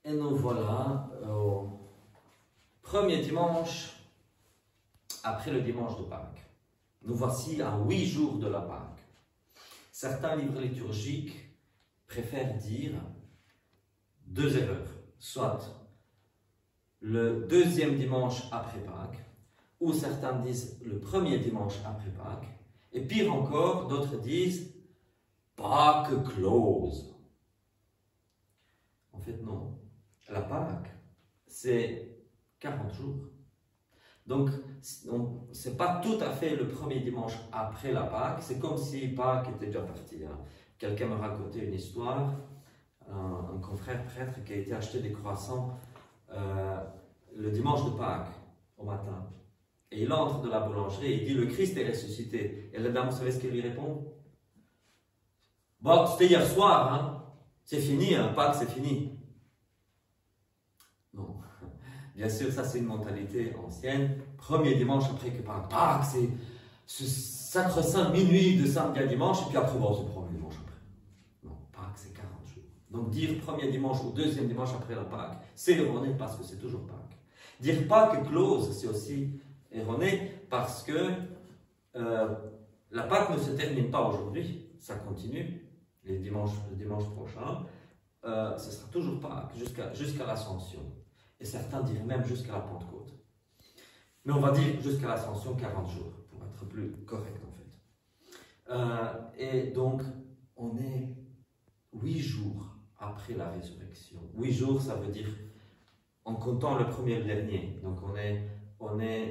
Et nous voilà au premier dimanche après le dimanche de Pâques. Nous voici à 8 jours de la Pâque. Certains livres liturgiques préfèrent dire 2 erreurs, soit le deuxième dimanche après Pâques, ou certains disent le premier dimanche après Pâques, et pire encore, d'autres disent Pâques close. En fait, non. La Pâque, c'est 40 jours. Donc, ce n'est pas tout à fait le premier dimanche après la Pâque. C'est comme si Pâques était déjà parti. Hein. Quelqu'un me racontait une histoire, un confrère prêtre qui a été acheter des croissants le dimanche de Pâques, au matin. Et il entre dans la boulangerie et il dit « Le Christ est ressuscité ». Et la dame, vous savez ce qu'elle lui répond? « Bon, c'était hier soir, hein. C'est fini, hein. Pâques, c'est fini. » Non. Bien sûr, ça c'est une mentalité ancienne. Premier dimanche après que Pâques, c'est ce sacre-saint minuit de samedi à dimanche, et puis après, bon, c'est le premier dimanche après. Non, Pâques, c'est 40 jours. Donc dire premier dimanche ou deuxième dimanche après la Pâques, c'est erroné parce que c'est toujours Pâques. Dire Pâques close, c'est aussi erroné parce que la Pâques ne se termine pas aujourd'hui, ça continue. Le dimanche prochain, ce sera toujours Pâques jusqu'à l'Ascension. Et certains diraient même jusqu'à la Pentecôte. Mais on va dire jusqu'à l'Ascension 40 jours, pour être plus correct en fait. Et donc, on est 8 jours après la résurrection. 8 jours, ça veut dire, en comptant le premier et le dernier. Donc,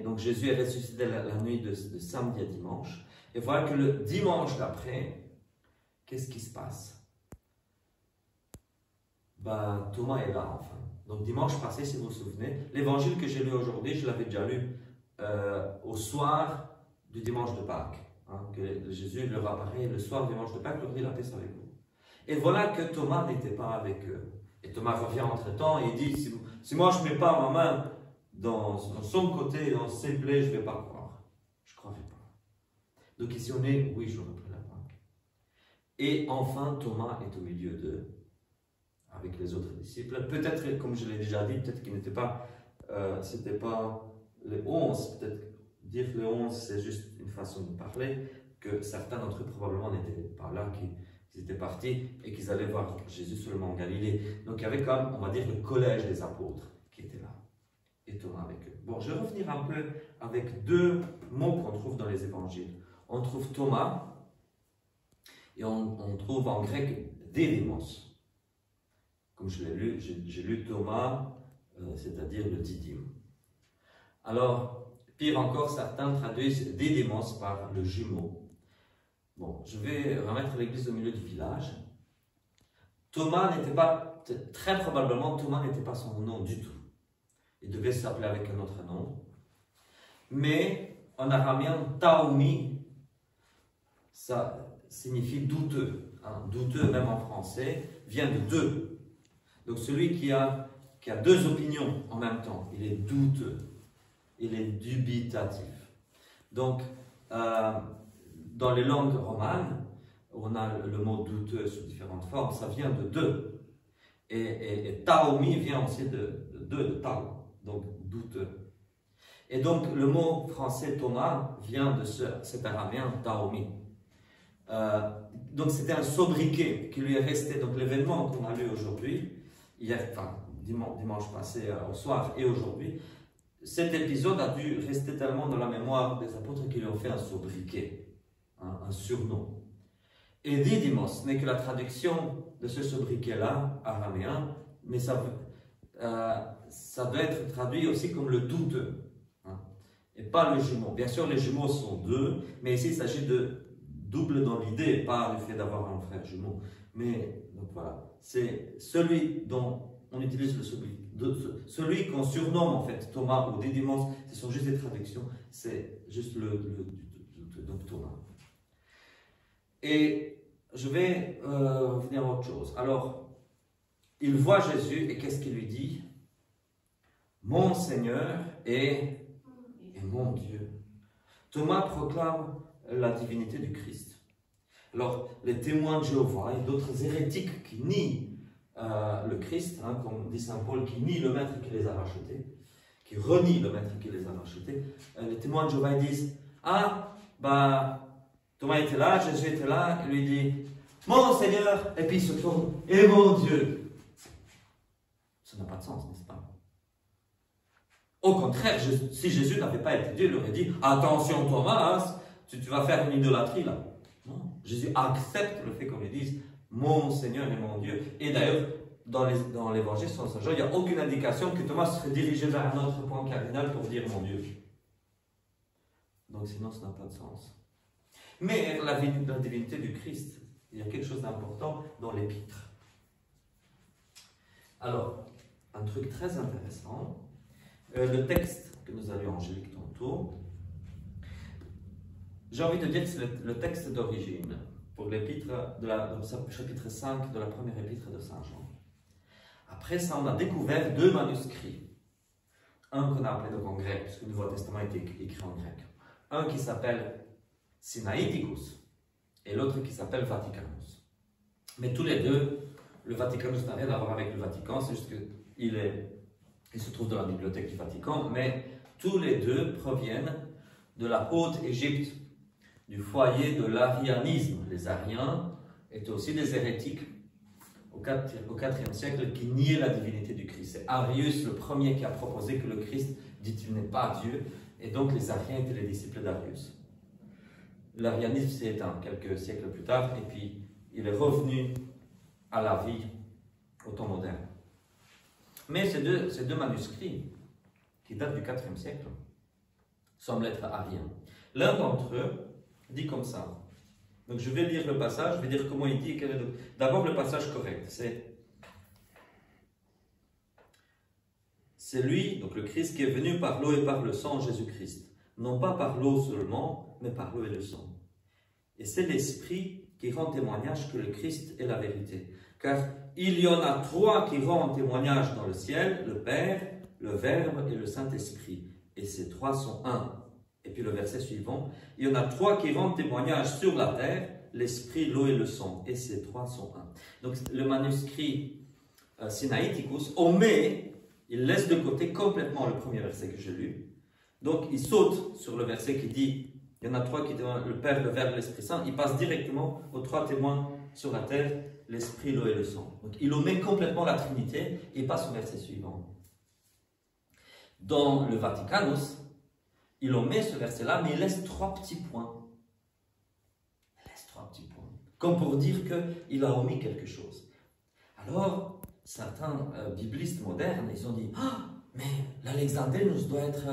donc Jésus est ressuscité la nuit de samedi à dimanche. Et voilà que le dimanche d'après, qu'est-ce qui se passe? Ben, Thomas est là enfin. Donc dimanche passé, si vous vous souvenez, l'évangile que j'ai lu aujourd'hui, je l'avais déjà lu au soir du dimanche de Pâques. Hein, que Jésus leur apparaît le soir du dimanche de Pâques, leur dit la paix soit avec vous. Et voilà que Thomas n'était pas avec eux. Et Thomas revient entre-temps et il dit, si moi je ne mets pas ma main dans son côté, dans ses plaies, je ne vais pas croire. Je ne croirai pas. Donc ici on est 8 jours après la Pâque. Et enfin Thomas est au milieu d'eux, avec les autres disciples. Peut-être, comme je l'ai déjà dit, peut-être qu'ils n'étaient pas, c'était pas les 11, peut-être dire les 11, c'est juste une façon de parler, que certains d'entre eux probablement n'étaient pas là, qu'ils étaient partis et qu'ils allaient voir Jésus seulement en Galilée. Donc il y avait quand même, on va dire, le collège des apôtres qui était là, et Thomas avec eux. Bon, je vais revenir un peu avec 2 mots qu'on trouve dans les évangiles. On trouve Thomas, et on trouve en grec Didymos. Comme je l'ai lu, j'ai lu Thomas, c'est-à-dire le didyme. Alors, pire encore, certains traduisent Didymos par le jumeau. Bon, je vais remettre l'église au milieu du village. Thomas n'était pas, très probablement, Thomas n'était pas son nom du tout. Il devait s'appeler avec un autre nom. Mais en araméen, Taomi, ça signifie douteux. Hein, douteux, même en français, vient de deux. Donc celui qui a 2 opinions en même temps, il est douteux, il est dubitatif. Donc, dans les langues romanes, on a le mot douteux sous différentes formes, ça vient de 2. Et taomi vient aussi de 2, de tao, donc douteux. Et donc le mot français Thomas vient de cet araméen taomi. Donc c'était un sobriquet qui lui est resté. Donc l'événement qu'on a lu aujourd'hui, dimanche passé au soir et aujourd'hui, cet épisode a dû rester tellement dans la mémoire des apôtres qu'ils lui ont fait un sobriquet, un surnom. Et Didymos n'est que la traduction de ce sobriquet-là, araméen, mais ça doit être traduit aussi comme le douteux, hein, et pas le jumeau. Bien sûr, les jumeaux sont 2, mais ici il s'agit de double dans l'idée, pas le fait d'avoir un frère jumeau. Mais donc voilà, c'est celui dont on utilise le sobriquet, celui qu'on surnomme en fait Thomas ou Didymos, ce sont juste des traductions, c'est juste donc Thomas. Et je vais venir à autre chose. Alors, il voit Jésus et qu'est-ce qu'il lui dit? Mon Seigneur et mon Dieu. Thomas proclame la divinité du Christ. Alors, les témoins de Jéhovah et d'autres hérétiques qui nient le Christ, hein, comme dit Saint Paul, qui nie le maître qui les a rachetés, qui renie le maître qui les a rachetés, les témoins de Jéhovah disent, ah, bah, Thomas était là, Jésus était là, il lui dit, mon Seigneur, et puis il se tourne, et mon Dieu. Ça n'a pas de sens, n'est-ce pas? Au contraire, si Jésus n'avait pas été Dieu, il aurait dit, attention Thomas, tu vas faire une idolâtrie là. Non, Jésus accepte le fait qu'on lui dise, mon Seigneur et mon Dieu. Et d'ailleurs, dans l'évangile selon Saint Jean, il n'y a aucune indication que Thomas serait dirigé vers un autre point cardinal pour dire mon Dieu. Donc sinon, ça n'a pas de sens. Mais la divinité du Christ, il y a quelque chose d'important dans l'épître. Alors, un truc très intéressant, le texte que nous avons lu Angélique tantôt, j'ai envie de dire que c'est le texte d'origine pour l'épître, chapitre 5 de la première épître de Saint Jean. Après ça, on a découvert deux manuscrits. Un qu'on a appelé donc en grec, puisque le Nouveau Testament a été écrit en grec. Un qui s'appelle Sinaiticus et l'autre qui s'appelle Vaticanus. Mais tous les deux, le Vaticanus n'a rien à voir avec le Vatican, c'est juste qu'il se trouve dans la bibliothèque du Vatican, mais tous les deux proviennent de la Haute-Égypte, du foyer de l'arianisme. Les Ariens étaient aussi des hérétiques au IVe siècle qui niaient la divinité du Christ. C'est Arius le premier qui a proposé que le Christ dit qu'il n'est pas Dieu, et donc les Ariens étaient les disciples d'Arius. L'arianisme s'est éteint quelques siècles plus tard, et puis il est revenu à la vie au temps moderne. Mais ces deux manuscrits, qui datent du IVe siècle, semblent être ariens. L'un d'entre eux dit comme ça. Donc je vais lire le passage, je vais dire comment il dit. D'abord le passage correct, c'est lui, donc le Christ, qui est venu par l'eau et par le sang, Jésus-Christ. Non pas par l'eau seulement, mais par l'eau et le sang. Et c'est l'Esprit qui rend témoignage que le Christ est la vérité. Car il y en a trois qui rendent témoignage dans le ciel, le Père, le Verbe et le Saint-Esprit. Et ces trois sont un. Et puis le verset suivant, il y en a trois qui rendent témoignage sur la terre, l'Esprit, l'eau et le sang. Et ces trois sont un. Donc le manuscrit Sinaiticus omet, il laisse de côté complètement le premier verset que j'ai lu. Donc il saute sur le verset qui dit, il y en a trois qui témoignent, le Père, le Verbe, l'Esprit Saint. Il passe directement aux trois témoins sur la terre, l'Esprit, l'eau et le sang. Donc il omet complètement la Trinité et passe au verset suivant. Dans le Vaticanus, il omet ce verset-là, mais il laisse trois petits points. Il laisse trois petits points. Comme pour dire qu'il a omis quelque chose. Alors, certains biblistes modernes, ils ont dit, ah, mais l'Alexandrinus doit être,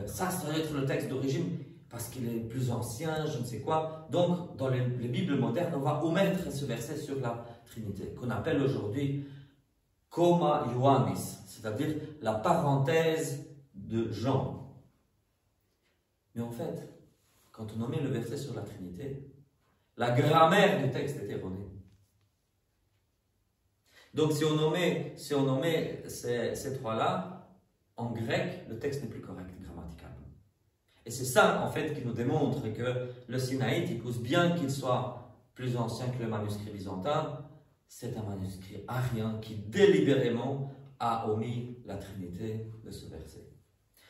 ça doit être le texte d'origine, parce qu'il est plus ancien, je ne sais quoi. Donc, dans les Bibles modernes, on va omettre ce verset sur la Trinité, qu'on appelle aujourd'hui Comma Ioannis, c'est-à-dire la parenthèse de Jean. Mais en fait, quand on omet le verset sur la Trinité, la grammaire du texte est erronée. Donc si on omet ces trois-là, en grec, le texte n'est plus correct grammaticalement. Et c'est ça, en fait, qui nous démontre que le Sinaiticus, bien qu'il soit plus ancien que le manuscrit byzantin, c'est un manuscrit arien qui délibérément a omis la Trinité de ce verset.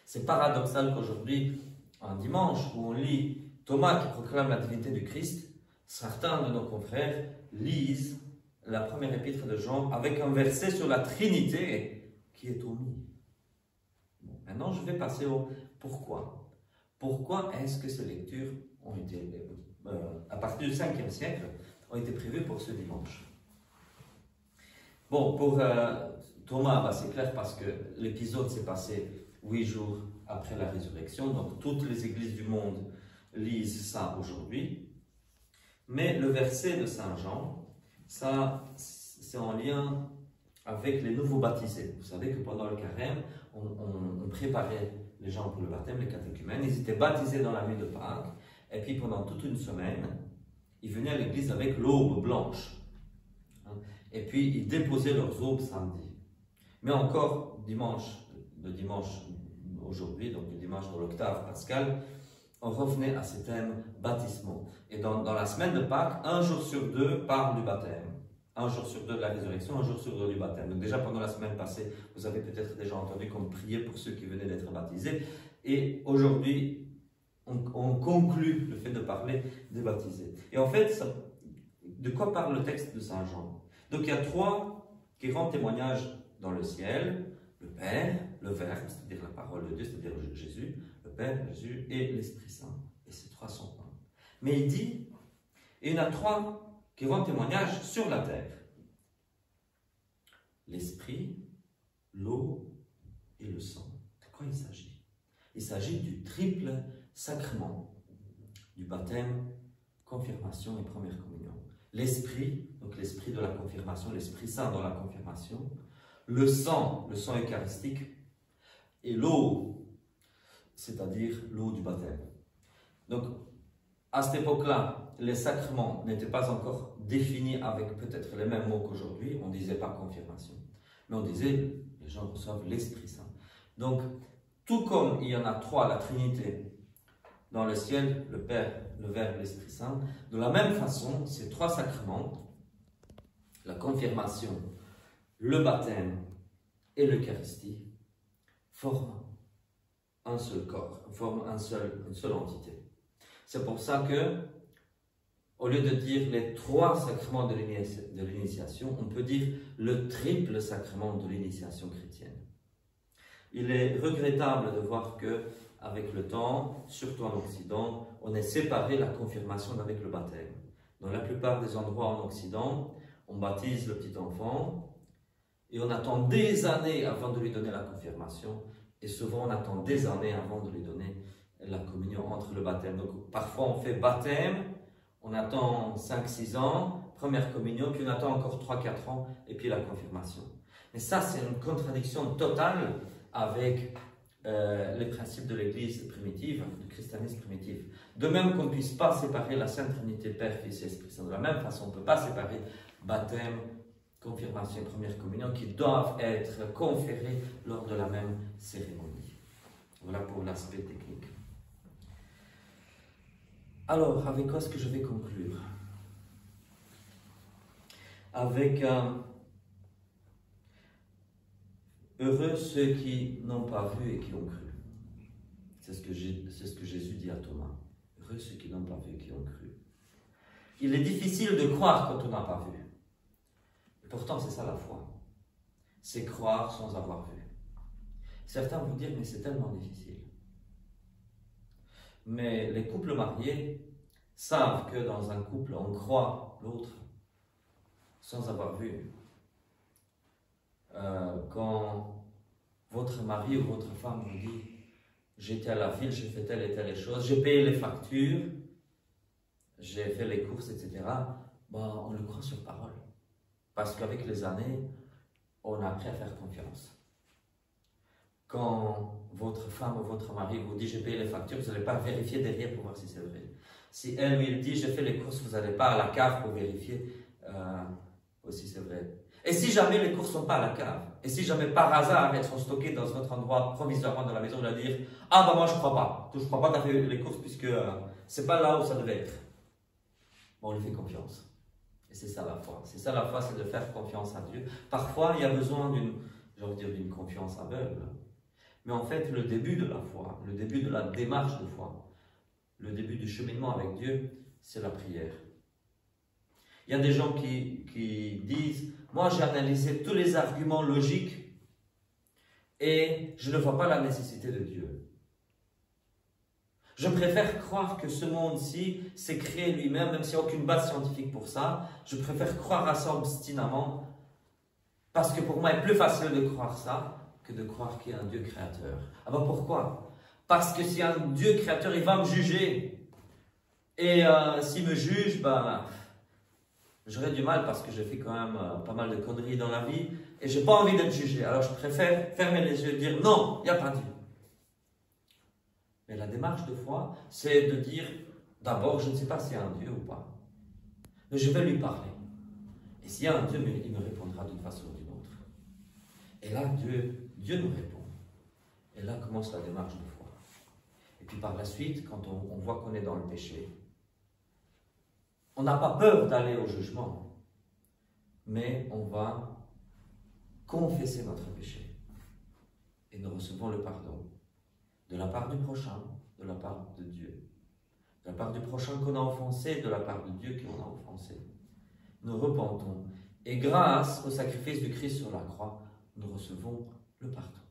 C'est paradoxal qu'aujourd'hui, un dimanche où on lit Thomas qui proclame la divinité du Christ, certains de nos confrères lisent la première épître de Jean avec un verset sur la Trinité qui est omis. Bon, maintenant, je vais passer au pourquoi. Pourquoi est-ce que ces lectures ont été, à partir du 5e siècle, ont été prévues pour ce dimanche? Bon, pour Thomas, c'est clair parce que l'épisode s'est passé 8 jours après la résurrection, donc toutes les églises du monde lisent ça aujourd'hui. Mais le verset de Saint Jean, ça, c'est en lien avec les nouveaux baptisés. Vous savez que pendant le carême, on préparait les gens pour le baptême, les catéchumènes. Ils étaient baptisés dans la nuit de Pâques, et puis pendant toute une semaine, ils venaient à l'église avec l'aube blanche. Et puis ils déposaient leurs aubes samedi. Mais encore le dimanche aujourd'hui, donc le dimanche de l'octave pascal, on revenait à ces thèmes baptismaux. Et dans la semaine de Pâques, un jour sur deux parle du baptême. un jour sur deux de la résurrection, un jour sur deux du baptême. Donc déjà pendant la semaine passée, vous avez peut-être déjà entendu qu'on priait pour ceux qui venaient d'être baptisés. Et aujourd'hui, on conclut le fait de parler des baptisés. Et en fait, de quoi parle le texte de Saint Jean? Donc il y a trois grands témoignages dans le ciel: le Père, le Verbe, c'est-à-dire la parole de Dieu, c'est-à-dire Jésus, le Père, Jésus et l'Esprit Saint. Et ces trois sont un. Mais il dit, et il y en a trois grands témoignages sur la terre: l'Esprit, l'eau et le sang. De quoi il s'agit? Il s'agit du triple sacrement du baptême, confirmation et première communion. L'Esprit, donc l'Esprit de la confirmation, l'Esprit Saint dans la confirmation, le sang eucharistique, et l'eau, c'est-à-dire l'eau du baptême. Donc, à cette époque-là, les sacrements n'étaient pas encore définis avec peut-être les mêmes mots qu'aujourd'hui. On ne disait pas confirmation, mais on disait les gens reçoivent l'Esprit Saint. Donc, tout comme il y en a trois, la Trinité, dans le ciel, le Père, le Verbe, l'Esprit Saint, de la même façon, ces trois sacrements, la confirmation, le baptême et l'Eucharistie, forment un seul corps, forment une seule entité. C'est pour ça que, au lieu de dire les trois sacrements de l'initiation, on peut dire le triple sacrement de l'initiation chrétienne. Il est regrettable de voir que, avec le temps, surtout en Occident, on est séparé la confirmation d'avec le baptême. Dans la plupart des endroits en Occident, on baptise le petit enfant et on attend des années avant de lui donner la confirmation, et souvent on attend des années avant de lui donner la communion entre le baptême. Donc parfois on fait baptême, on attend 5-6 ans, première communion, puis on attend encore 3-4 ans, et puis la confirmation. Mais ça, c'est une contradiction totale avec les principes de l'Église primitive, du christianisme primitif. De même qu'on ne puisse pas séparer la Sainte Trinité, Père, Fils et Esprit Saint. De la même façon, on ne peut pas séparer baptême, confirmation et première communion, qui doivent être conférés lors de la même cérémonie. Voilà pour l'aspect technique. Alors, avec quoi est-ce que je vais conclure? Avec heureux ceux qui n'ont pas vu et qui ont cru. C'est ce que Jésus dit à Thomas. Heureux ceux qui n'ont pas vu et qui ont cru. Il est difficile de croire quand on n'a pas vu. Et pourtant, c'est ça la foi. C'est croire sans avoir vu. Certains vont dire, mais c'est tellement difficile. Mais les couples mariés savent que dans un couple, on croit l'autre sans avoir vu. Quand votre mari ou votre femme vous dit « J'étais à la ville, j'ai fait telle et telle chose, j'ai payé les factures, j'ai fait les courses, etc. » On le croit sur parole. Parce qu'avec les années, on a appris à faire confiance. Quand votre femme ou votre mari vous dit « J'ai payé les factures », vous n'allez pas vérifier derrière pour voir si c'est vrai. Si elle lui dit « J'ai fait les courses », vous n'allez pas à la cave pour vérifier si c'est vrai. Et si jamais les courses ne sont pas à la cave, et si jamais par hasard elles sont stockées dans notre endroit provisoirement dans la maison, on va dire « Ah moi je ne crois pas, tu as fait les courses puisque c'est pas là où ça devait être. » On lui fait confiance. Et c'est ça la foi. C'est ça la foi, c'est de faire confiance à Dieu. Parfois il y a besoin d'une confiance aveugle. Mais en fait le début de la foi, le début de la démarche de foi, le début du cheminement avec Dieu, c'est la prière. Il y a des gens qui disent « Moi, j'ai analysé tous les arguments logiques et je ne vois pas la nécessité de Dieu. Je préfère croire que ce monde-ci s'est créé lui-même, même s'il n'y a aucune base scientifique pour ça. Je préfère croire à ça obstinément parce que pour moi, il est plus facile de croire ça que de croire qu'il y a un Dieu créateur. » Ah ben pourquoi? Parce que s'il y a un Dieu créateur, il va me juger. Et s'il me juge, j'aurais du mal parce que j'ai fait quand même pas mal de conneries dans la vie et je n'ai pas envie d'être jugé. Alors je préfère fermer les yeux et dire non, il n'y a pas Dieu. Mais la démarche de foi, c'est de dire d'abord, je ne sais pas s'il y a un Dieu ou pas, mais je vais lui parler. Et s'il y a un Dieu, il me répondra d'une façon ou d'une autre. Et là, Dieu nous répond. Et là commence la démarche de foi. Et puis par la suite, quand on voit qu'on est dans le péché, on n'a pas peur d'aller au jugement. mais on va confesser notre péché. Et nous recevons le pardon de la part du prochain, de la part de Dieu. De la part du prochain qu'on a offensé, de la part de Dieu qu'on a offensé. Nous repentons. Et grâce au sacrifice du Christ sur la croix, nous recevons le pardon.